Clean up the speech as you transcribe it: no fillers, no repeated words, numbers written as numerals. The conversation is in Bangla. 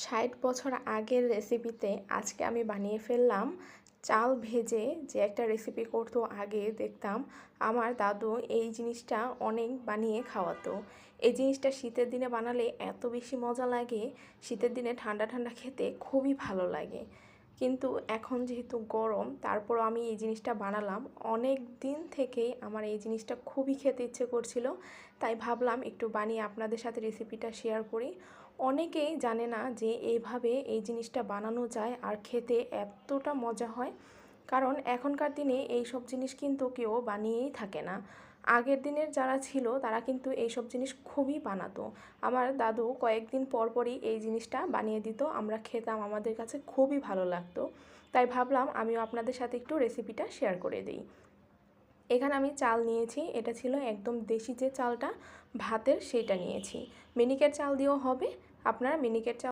৬০ বছর আগের রেসিপিতে আজকে আমি বানিয়ে ফেললাম চাল ভেজে। যে একটা রেসিপি করতো আগে দেখতাম আমার দাদু এই জিনিসটা অনেক বানিয়ে খাওয়াতো। এই জিনিসটা শীতের দিনে বানালে এত বেশি মজা লাগে, শীতের দিনে ঠান্ডা ঠান্ডা খেতে খুবই ভালো লাগে। কিন্তু এখন যেহেতু গরম, তারপরও আমি এই জিনিসটা বানালাম। অনেক দিন থেকেই আমার এই জিনিসটা খুবই খেতে ইচ্ছে করছিল, তাই ভাবলাম একটু বানিয়ে আপনাদের সাথে রেসিপিটা শেয়ার করি। অনেকেই জানে না যে এইভাবে এই জিনিসটা বানানো যায় আর খেতে এতটা মজা হয়। কারণ এখনকার দিনে এই সব জিনিস কিন্তু কেউ বানিয়েই থাকে না। আগের দিনের যারা ছিল তারা কিন্তু এই সব জিনিস খুবই বানাতো। আমার দাদু কয়েকদিন পর পরই এই জিনিসটা বানিয়ে দিত, আমরা খেতাম, আমাদের কাছে খুবই ভালো লাগতো। তাই ভাবলাম আমিও আপনাদের সাথে একটু রেসিপিটা শেয়ার করে দিই। এখানে আমি চাল নিয়েছি, এটা ছিল একদম দেশি যে চালটা ভাতের, সেইটা নিয়েছি। মিনিকেট চাল দিয়েও হবে, আপনারা মিনিকেট চাল